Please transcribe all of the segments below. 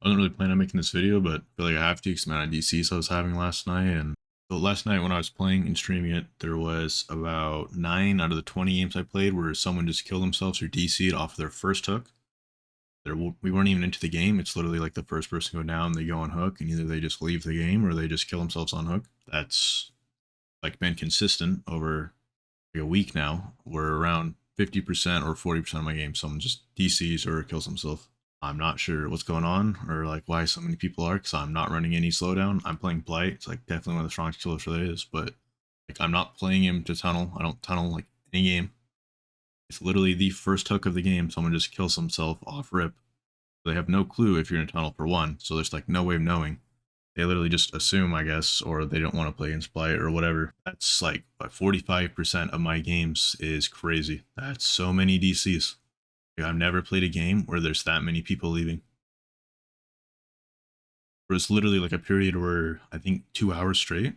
Wasn't really planning on making this video, but I feel like I have to because the amount of DCs I was having last night. And so last night when I was playing and streaming it, there was about 9 out of the 20 games I played where someone just killed themselves or DC'd off their first hook. We weren't even into the game. It's literally like the first person to go down, they go on hook, and either they just leave the game or they just kill themselves on hook. That's like been consistent over like a week now. Where around 50% or 40% of my games, someone just DCs or kills himself. I'm not sure what's going on or like why so many people are, because I'm not running any slowdown. I'm playing Blight. It's like definitely one of the strongest killers there is, but like I'm not playing him to tunnel. I don't tunnel like any game. It's literally the first hook of the game. Someone just kills himself off rip. They have no clue if you're in a tunnel for one, so there's like no way of knowing. They literally just assume, I guess, or they don't want to play against Blight or whatever. That's like 45% of my games is crazy. That's so many DCs. Like, I've never played a game where there's that many people leaving. It was literally like a period where I think 2 hours straight,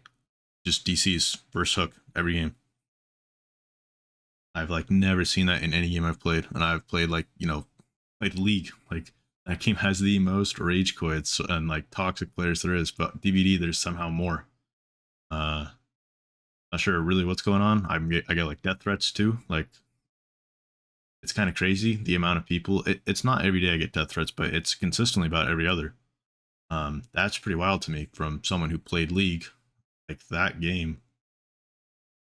just DCs first hook every game. I've like never seen that in any game I've played, and I've played like played League. Like that game has the most rage quits and like toxic players there is, but DVD there's somehow more. Not sure really what's going on. I get like death threats too. Like it's kind of crazy the amount of people. It's not every day I get death threats, but it's consistently about every other. That's pretty wild to me from someone who played League. Like that game,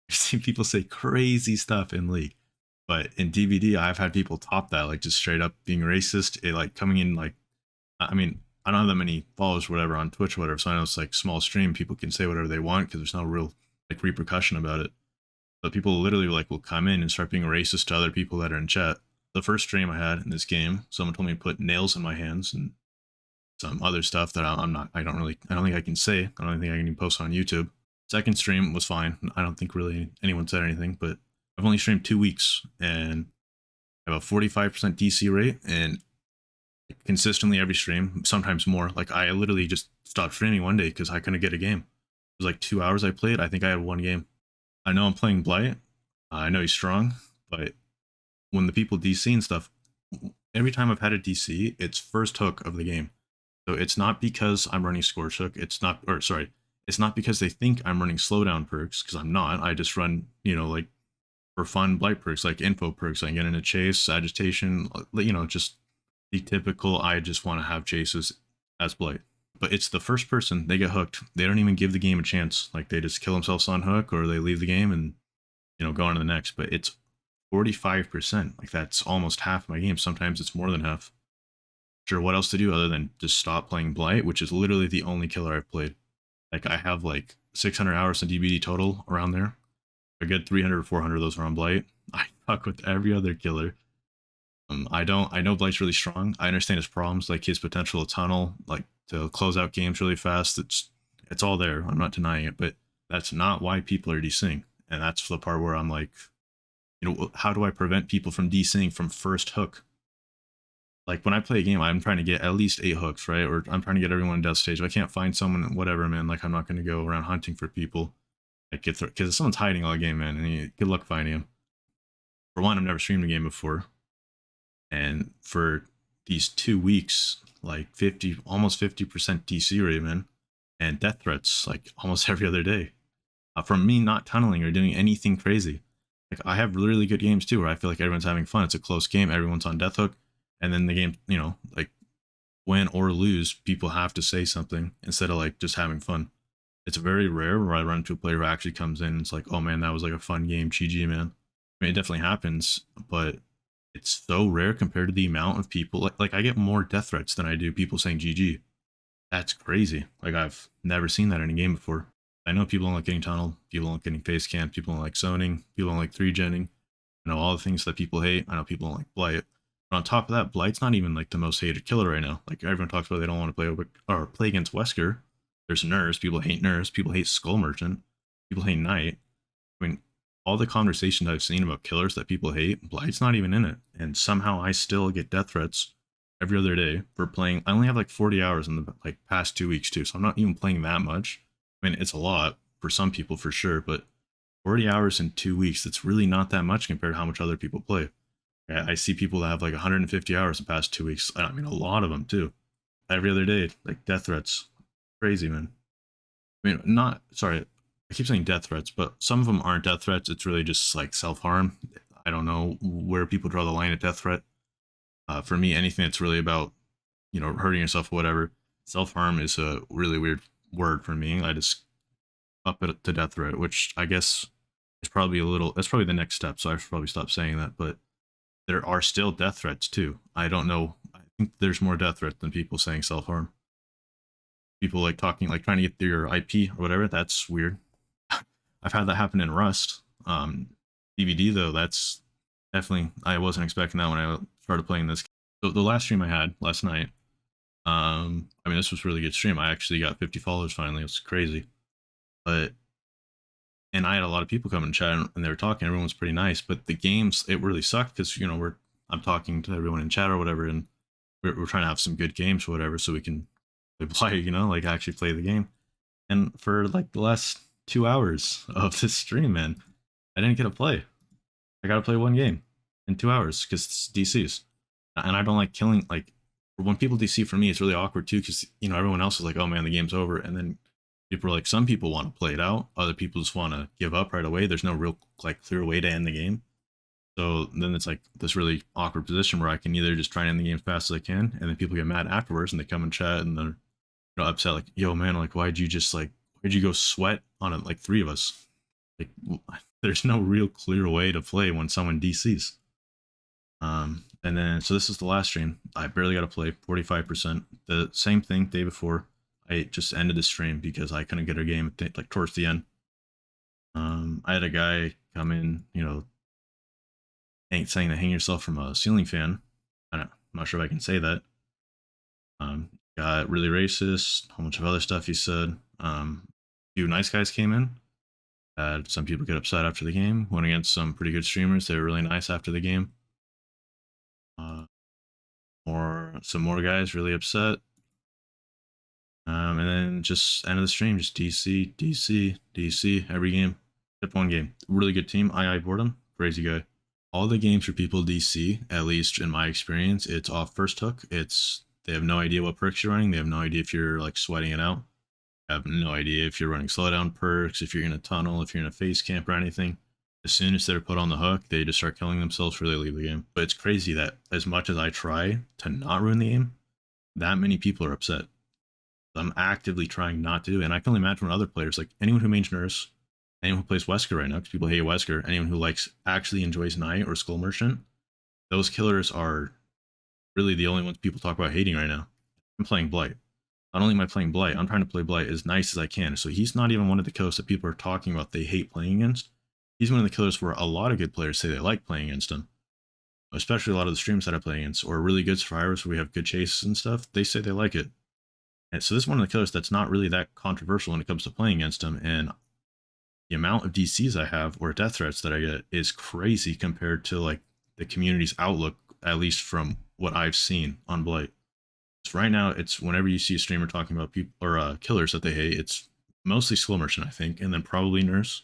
I've seen people say crazy stuff in League, but in DVD, I've had people top that, like just straight up being racist. It like coming in like, I mean, I don't have that many followers, or whatever, on Twitch, or whatever. So I know it's like small stream. People can say whatever they want because there's no real like repercussion about it. But people literally like will come in and start being racist to other people that are in chat. The first stream I had in this game, someone told me to put nails in my hands and some other stuff that I'm not, I don't think I can say. I don't think I can even post on YouTube. Second stream was fine. I don't think really anyone said anything, but I've only streamed 2 weeks and I have a 45% DC rate and consistently every stream, sometimes more. Like I literally just stopped streaming one day because I couldn't get a game. It was like 2 hours I played. I think I had one game. I know I'm playing Blight. I know he's strong, but when the people DC and stuff, every time I've had a DC, it's first hook of the game. So it's not because I'm running Scorch Hook. It's not, or sorry, it's not because they think I'm running slowdown perks, because I'm not. I just run, like for fun Blight perks, like info perks. I get in a chase, agitation, just the typical, I just want to have chases as Blight. But it's the first person, they get hooked. They don't even give the game a chance. Like they just kill themselves on hook or they leave the game and, go on to the next. But it's 45%. Like that's almost half my game. Sometimes it's more than half. Sure, what else to do other than just stop playing Blight, which is literally the only killer I've played. Like I have like 600 hours in DBD total around there. A good 300 or 400 of those are on Blight. I fuck with every other killer. I know Blight's really strong. I understand his problems, like his potential to tunnel, like to close out games really fast. It's all there. I'm not denying it, but that's not why people are DCing. And that's the part where I'm like, how do I prevent people from DCing from first hook? Like when I play a game, I'm trying to get at least 8 hooks, right? Or I'm trying to get everyone in death stage. If I can't find someone, whatever, man. Like I'm not going to go around hunting for people. Like because if someone's hiding all game, man, and good luck finding him. For one, I've never streamed a game before, and for these 2 weeks, like almost 50% DC rate, man, and death threats like almost every other day. From me not tunneling or doing anything crazy. Like I have really good games too, where I feel like everyone's having fun. It's a close game, everyone's on death hook, and then the game, like win or lose, people have to say something instead of like just having fun. It's very rare where I run into a player who actually comes in and it's like, oh man, that was like a fun game, GG, man. I mean, it definitely happens, but it's so rare compared to the amount of people. Like I get more death threats than I do people saying GG. That's crazy. Like I've never seen that in a game before. I know people don't like getting tunnel, people don't like getting face camp, people don't like zoning, people don't like 3-genning. I know all the things that people hate. I know people don't like Blight. But on top of that, Blight's not even like the most hated killer right now. Like everyone talks about they don't want to play against Wesker. There's Nurse. People hate Nurse. People hate Skull Merchant. People hate Knight. I mean, all the conversations I've seen about killers that people hate, Blight's not even in it. And somehow I still get death threats every other day for playing. I only have like 40 hours in the like past 2 weeks too, so I'm not even playing that much. I mean, it's a lot for some people for sure, but 40 hours in 2 weeks, that's really not that much compared to how much other people play. I see people that have like 150 hours in the past 2 weeks. I mean, a lot of them too. every other day, like death threats. Crazy, man. I mean, not sorry. I keep saying death threats, but some of them aren't death threats. It's really just like self harm. I don't know where people draw the line at death threat. For me, anything that's really about hurting yourself or whatever, self harm is a really weird word for me. I just up it to death threat, which I guess is probably a little. That's probably the next step. So I should probably stop saying that. But there are still death threats too. I don't know. I think there's more death threats than people saying self harm. People like talking, like trying to get their IP or whatever. That's weird. I've had that happen in Rust. DVD though, that's definitely, I wasn't expecting that when I started playing this. The last stream I had last night, I mean, this was a really good stream. I actually got 50 followers finally. It was crazy. But and I had a lot of people come and chat and they were talking. Everyone was pretty nice, but the games, it really sucked because I'm talking to everyone in chat or whatever, and we're trying to have some good games or whatever, so we can play, like actually play the game. And for like the last 2 hours of this stream, man, I didn't get to play. I got to play one game in 2 hours because it's DCs, and I don't like killing. Like when people DC for me, it's really awkward too because everyone else is like, oh man, the game's over, and then people are like, some people want to play it out, other people just want to give up right away. There's no real like clear way to end the game. So then it's like this really awkward position where I can either just try and end the game as fast as I can, and then people get mad afterwards and they come and chat and they're upset, like, yo man, like why'd you go sweat on it, like three of us? Like there's no real clear way to play when someone DCs. And then so this is the last stream. I barely got to play 45%. The same thing day before. I just ended the stream because I couldn't get a game like towards the end. I had a guy come in, saying to hang yourself from a ceiling fan. I'm not sure if I can say that. Got really racist, a whole bunch of other stuff he said. A few nice guys came in. Had some people get upset after the game. Went against some pretty good streamers. They were really nice after the game. Some more guys really upset. And then just end of the stream, just DC, DC, DC every game. Except one game. Really good team. I Boredom. Crazy guy. All the games for people DC, at least in my experience, it's off first hook. They have no idea what perks you're running. They have no idea if you're like sweating it out. They have no idea if you're running slowdown perks, if you're in a tunnel, if you're in a face camp or anything. As soon as they're put on the hook, they just start killing themselves before they leave the game. But it's crazy that as much as I try to not ruin the game, that many people are upset. I'm actively trying not to, and I can only imagine when other players, like anyone who mains Nurse, anyone who plays Wesker right now, because people hate Wesker, anyone who actually enjoys Knight or Skull Merchant, those killers are really the only ones people talk about hating right now. I'm playing Blight. Not only am I playing Blight, I'm trying to play Blight as nice as I can. So he's not even one of the killers that people are talking about they hate playing against. He's one of the killers where a lot of good players say they like playing against him. Especially a lot of the streams that I play against, or really good survivors where we have good chases and stuff, they say they like it. And so this is one of the killers that's not really that controversial when it comes to playing against him, and the amount of DCs I have or death threats that I get is crazy compared to like the community's outlook, at least from what I've seen on Blight. So right now, it's whenever you see a streamer talking about people or killers that they hate, it's mostly Skull Merchant, I think, and then probably Nurse,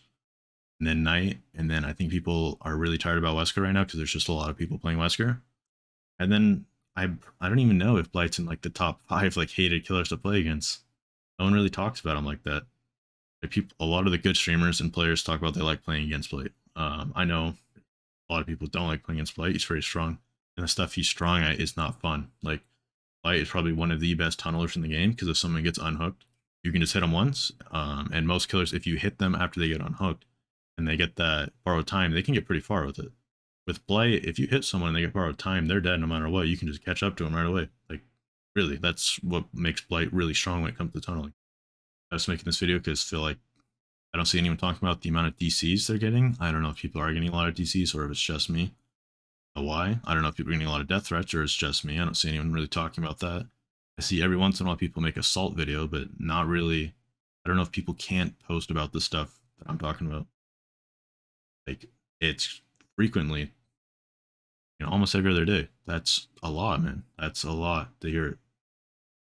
and then Knight, and then I think people are really tired about Wesker right now because there's just a lot of people playing Wesker. And then I don't even know if Blight's in like the top 5 like hated killers to play against. No one really talks about him like that. Like, a lot of the good streamers and players talk about they like playing against Blight. I know a lot of people don't like playing against Blight. He's very strong, and the stuff he's strong at is not fun. Like Blight is probably one of the best tunnelers in the game because if someone gets unhooked, you can just hit them once. And most killers, if you hit them after they get unhooked and they get that borrowed time, they can get pretty far with it. With Blight, if you hit someone and they get borrowed time, they're dead no matter what. You can just catch up to them right away. Like, really, that's what makes Blight really strong when it comes to tunneling. I was making this video because I feel like I don't see anyone talking about the amount of DCs they're getting. I don't know if people are getting a lot of DCs or if it's just me. Why? I don't know if people are getting a lot of death threats or it's just me. I don't see anyone really talking about that. I see every once in a while people make assault video, but not really. I don't know if people can't post about the stuff that I'm talking about. Like, it's frequently, almost every other day. That's a lot, man. That's a lot to hear it.